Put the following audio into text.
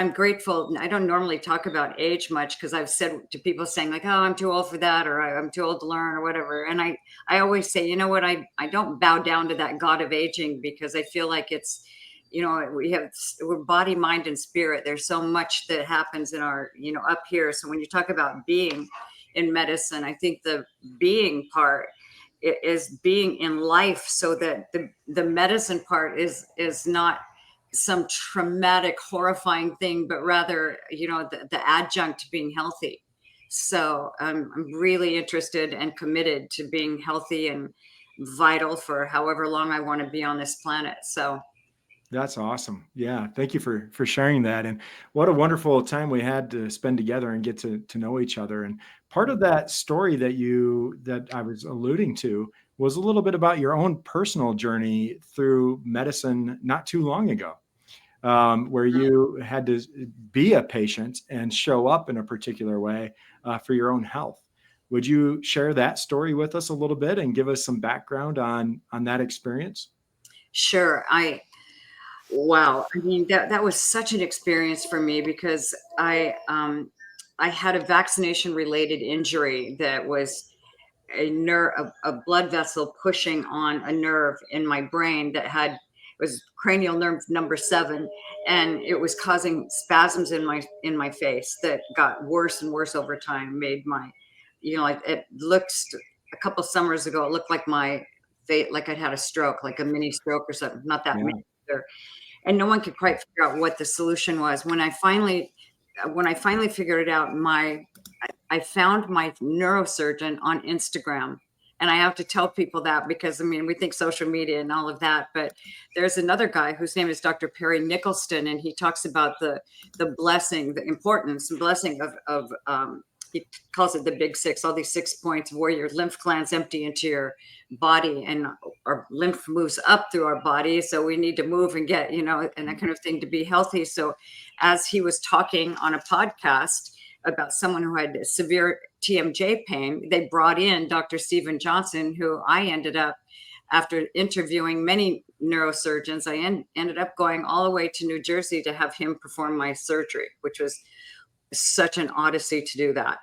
I'm grateful. I don't normally talk about age much because I've said to people saying like, "Oh, I'm too old for that," or "I'm too old to learn," or whatever. And I always say, you know what? I don't bow down to that god of aging because I feel like it's, we're body, mind, and spirit. There's so much that happens in our, up here. So when you talk about being in medicine, I think the being part is being in life, so that the medicine part is not some traumatic, horrifying thing, but rather, the adjunct to being healthy. So I'm really interested and committed to being healthy and vital for however long I want to be on this planet. So That's awesome. Yeah. Thank you for sharing that. And what a wonderful time we had to spend together and get to know each other. And part of that story that I was alluding to was a little bit about your own personal journey through medicine not too long ago, where you had to be a patient and show up in a particular way for your own health. Would you share that story with us a little bit and give us some background on that experience? sure, wow. I mean, that was such an experience for me because I had a vaccination related injury that was a nerve, a blood vessel pushing on a nerve in my brain that had was cranial nerve number 7, and it was causing spasms in my face that got worse and worse over time. Made my, like it looks a couple summers ago, it looked like my face, like I'd had a stroke, like a mini stroke or something. Not that Yeah. many, and no one could quite figure out what the solution was. When I finally figured it out, I found my neurosurgeon on Instagram. And I have to tell people that because I mean, we think social media and all of that, but there's another guy whose name is Dr. Perry Nicholson, and he talks about the blessing, the importance and blessing of he calls it the big six, all these 6 points where your lymph glands empty into your body, and our lymph moves up through our body. So we need to move and get, and that kind of thing to be healthy. So as he was talking on a podcast about someone who had severe TMJ pain, they brought in Dr. Stephen Johnson, who I ended up, after interviewing many neurosurgeons, ended up going all the way to New Jersey to have him perform my surgery, which was such an odyssey to do that.